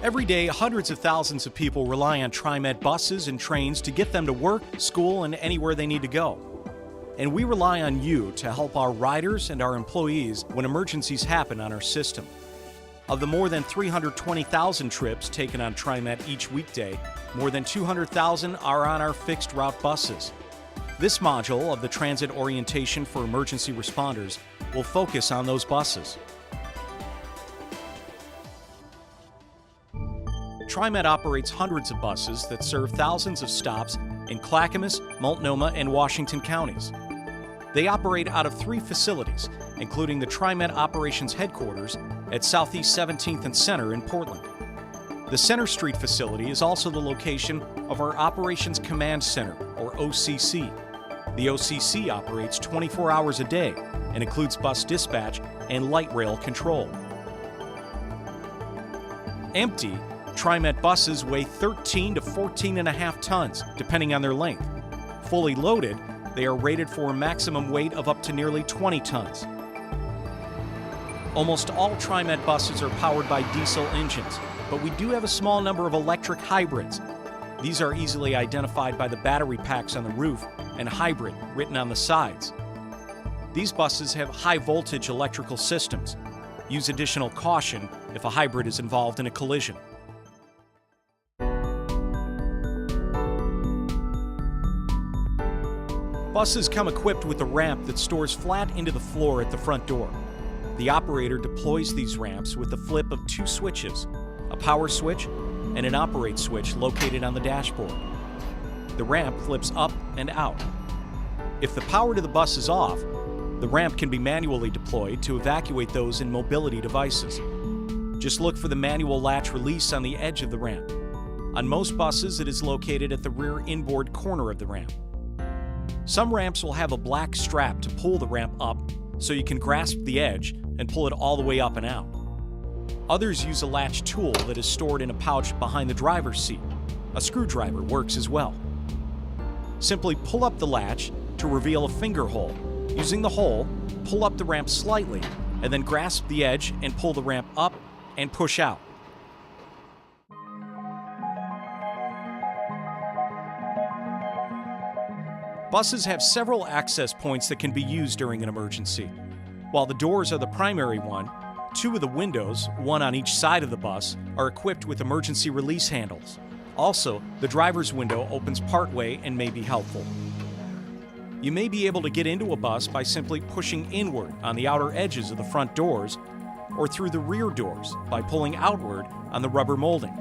Every day, hundreds of thousands of people rely on TriMet buses and trains to get them to work, school, and anywhere they need to go. And we rely on you to help our riders and our employees when emergencies happen on our system. Of the more than 320,000 trips taken on TriMet each weekday, more than 200,000 are on our fixed route buses. This module of the Transit Orientation for Emergency Responders will focus on those buses. TriMet operates hundreds of buses that serve thousands of stops in Clackamas, Multnomah, and Washington counties. They operate out of 3 facilities, including the TriMet Operations Headquarters at Southeast 17th and Center in Portland. The Center Street facility is also the location of our Operations Command Center, or OCC. The OCC operates 24 hours a day and includes bus dispatch and light rail control. Empty, TriMet buses weigh 13 to 14.5 tons, depending on their length. Fully loaded, they are rated for a maximum weight of up to nearly 20 tons. Almost all TriMet buses are powered by diesel engines, but we do have a small number of electric hybrids. These are easily identified by the battery packs on the roof and hybrid written on the sides. These buses have high voltage electrical systems. Use additional caution if a hybrid is involved in a collision. Buses come equipped with a ramp that stores flat into the floor at the front door. The operator deploys these ramps with the flip of 2 switches, a power switch and an operate switch located on the dashboard. The ramp flips up and out. If the power to the bus is off, the ramp can be manually deployed to evacuate those in mobility devices. Just look for the manual latch release on the edge of the ramp. On most buses, it is located at the rear inboard corner of the ramp. Some ramps will have a black strap to pull the ramp up so you can grasp the edge and pull it all the way up and out. Others use a latch tool that is stored in a pouch behind the driver's seat. A screwdriver works as well. Simply pull up the latch to reveal a finger hole. Using the hole, pull up the ramp slightly and then grasp the edge and pull the ramp up and push out. Buses have several access points that can be used during an emergency. While the doors are the primary one, 2 of the windows, one on each side of the bus, are equipped with emergency release handles. Also, the driver's window opens partway and may be helpful. You may be able to get into a bus by simply pushing inward on the outer edges of the front doors or through the rear doors by pulling outward on the rubber molding.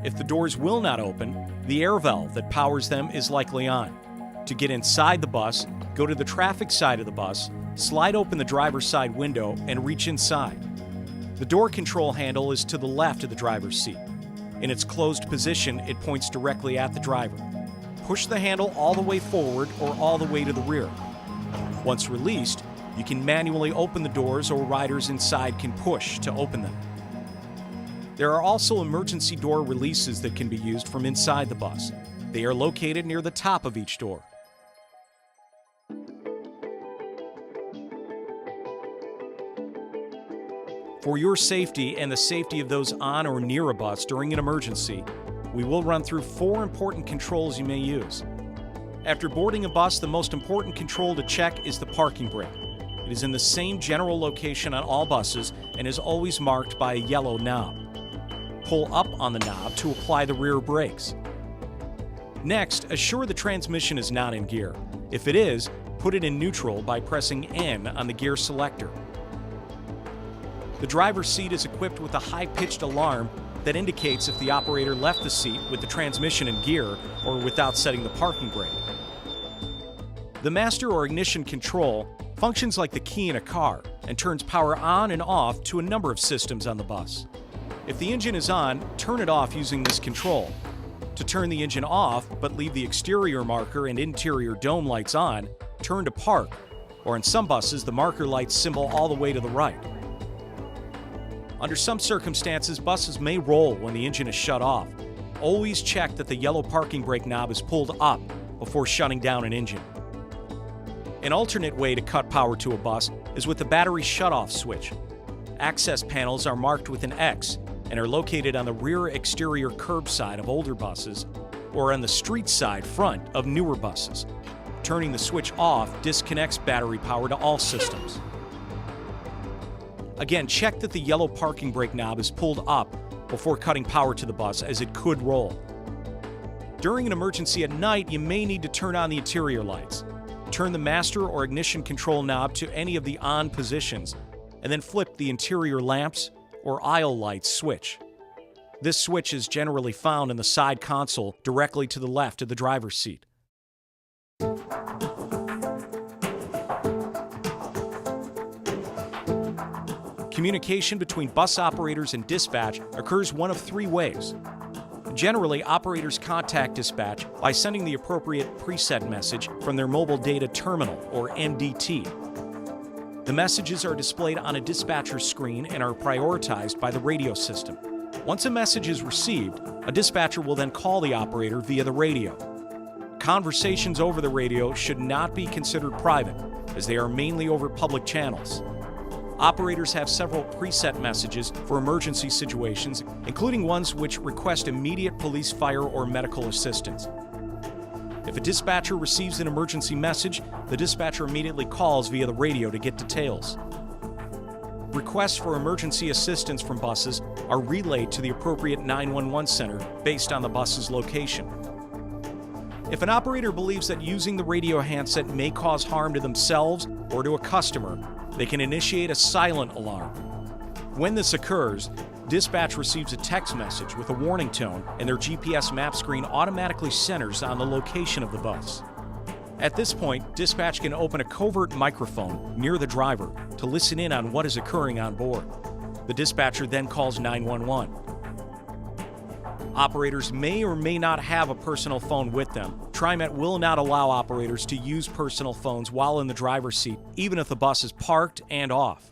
If the doors will not open, the air valve that powers them is likely on. To get inside the bus, go to the traffic side of the bus, slide open the driver's side window, and reach inside. The door control handle is to the left of the driver's seat. In its closed position, it points directly at the driver. Push the handle all the way forward or all the way to the rear. Once released, you can manually open the doors or riders inside can push to open them. There are also emergency door releases that can be used from inside the bus. They are located near the top of each door. For your safety and the safety of those on or near a bus during an emergency, we will run through 4 important controls you may use. After boarding a bus, the most important control to check is the parking brake. It is in the same general location on all buses and is always marked by a yellow knob. Pull up on the knob to apply the rear brakes. Next, assure the transmission is not in gear. If it is, put it in neutral by pressing N on the gear selector. The driver's seat is equipped with a high-pitched alarm that indicates if the operator left the seat with the transmission in gear or without setting the parking brake. The master or ignition control functions like the key in a car and turns power on and off to a number of systems on the bus. If the engine is on, turn it off using this control. To turn the engine off, but leave the exterior marker and interior dome lights on, turn to park, or in some buses, the marker lights symbol all the way to the right. Under some circumstances, buses may roll when the engine is shut off. Always check that the yellow parking brake knob is pulled up before shutting down an engine. An alternate way to cut power to a bus is with the battery shutoff switch. Access panels are marked with an X, and are located on the rear exterior curb side of older buses or on the street side front of newer buses. Turning the switch off disconnects battery power to all systems. Again, check that the yellow parking brake knob is pulled up before cutting power to the bus, as it could roll. During an emergency at night, you may need to turn on the interior lights. Turn the master or ignition control knob to any of the on positions, and then flip the interior lamps or aisle lights switch. This switch is generally found in the side console directly to the left of the driver's seat. Communication between bus operators and dispatch occurs one of three ways. Generally, operators contact dispatch by sending the appropriate preset message from their mobile data terminal, or MDT. The messages are displayed on a dispatcher's screen and are prioritized by the radio system. Once a message is received, a dispatcher will then call the operator via the radio. Conversations over the radio should not be considered private, as they are mainly over public channels. Operators have several preset messages for emergency situations, including ones which request immediate police, fire, or medical assistance. If a dispatcher receives an emergency message, the dispatcher immediately calls via the radio to get details. Requests for emergency assistance from buses are relayed to the appropriate 911 center based on the bus's location. If an operator believes that using the radio handset may cause harm to themselves or to a customer, they can initiate a silent alarm. When this occurs, dispatch receives a text message with a warning tone, and their GPS map screen automatically centers on the location of the bus. At this point, dispatch can open a covert microphone near the driver to listen in on what is occurring on board. The dispatcher then calls 911. Operators may or may not have a personal phone with them. TriMet will not allow operators to use personal phones while in the driver's seat, even if the bus is parked and off.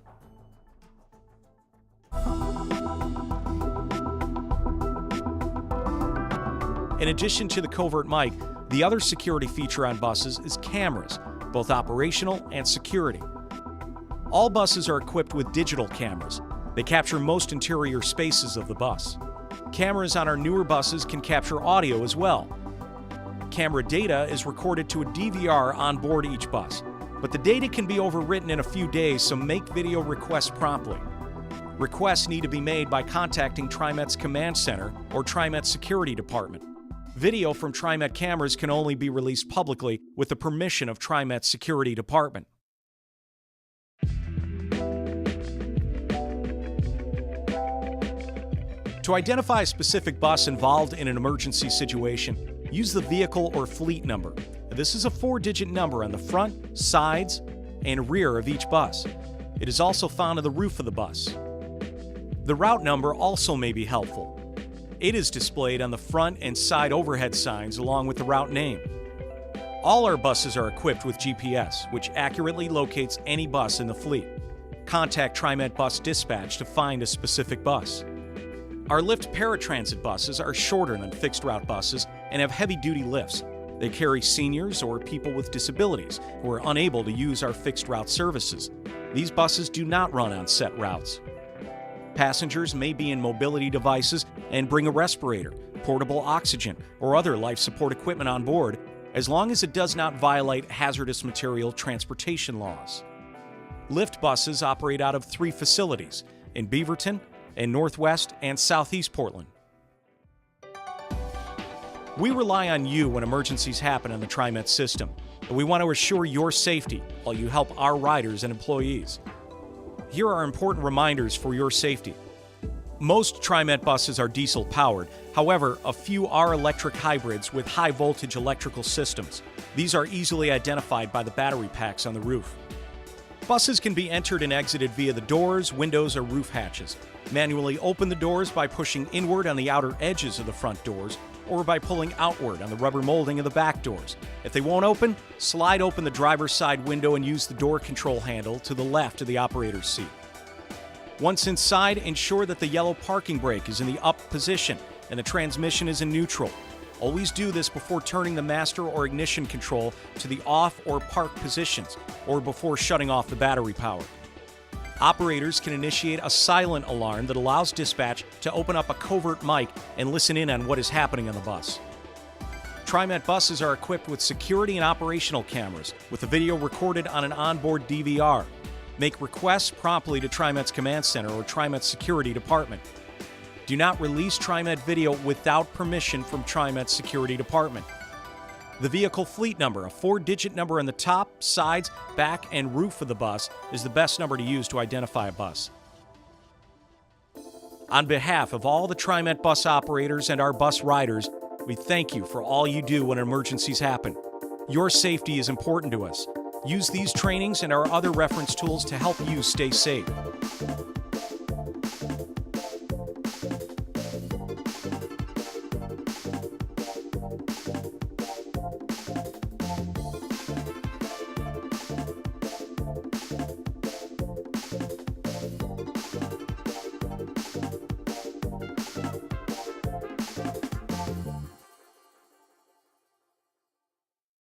In addition to the covert mic, the other security feature on buses is cameras, both operational and security. All buses are equipped with digital cameras. They capture most interior spaces of the bus. Cameras on our newer buses can capture audio as well. Camera data is recorded to a DVR on board each bus, but the data can be overwritten in a few days, so make video requests promptly. Requests need to be made by contacting TriMet's Command Center or TriMet's Security Department. Video from TriMet cameras can only be released publicly with the permission of TriMet's Security Department. To identify a specific bus involved in an emergency situation, use the vehicle or fleet number. This is a 4-digit number on the front, sides, and rear of each bus. It is also found on the roof of the bus. The route number also may be helpful. It is displayed on the front and side overhead signs along with the route name. All our buses are equipped with GPS, which accurately locates any bus in the fleet. Contact TriMet Bus Dispatch to find a specific bus. Our lift paratransit buses are shorter than fixed route buses and have heavy-duty lifts. They carry seniors or people with disabilities who are unable to use our fixed route services. These buses do not run on set routes. Passengers may be in mobility devices and bring a respirator, portable oxygen, or other life support equipment on board, as long as it does not violate hazardous material transportation laws. Lift buses operate out of 3 facilities in Beaverton, in Northwest and Southeast Portland. We rely on you when emergencies happen on the TriMet system, and we want to assure your safety while you help our riders and employees. Here are important reminders for your safety. Most TriMet buses are diesel-powered. However, a few are electric hybrids with high-voltage electrical systems. These are easily identified by the battery packs on the roof. Buses can be entered and exited via the doors, windows, or roof hatches. Manually open the doors by pushing inward on the outer edges of the front doors or by pulling outward on the rubber molding of the back doors. If they won't open, slide open the driver's side window and use the door control handle to the left of the operator's seat. Once inside, ensure that the yellow parking brake is in the up position and the transmission is in neutral. Always do this before turning the master or ignition control to the off or park positions or before shutting off the battery power. Operators can initiate a silent alarm that allows dispatch to open up a covert mic and listen in on what is happening on the bus. TriMet buses are equipped with security and operational cameras with the video recorded on an onboard DVR. Make requests promptly to TriMet's command center or TriMet's security department. Do not release TriMet video without permission from TriMet's security department. The vehicle fleet number, a 4-digit number on the top, sides, back, and roof of the bus, is the best number to use to identify a bus. On behalf of all the TriMet bus operators and our bus riders, we thank you for all you do when emergencies happen. Your safety is important to us. Use these trainings and our other reference tools to help you stay safe.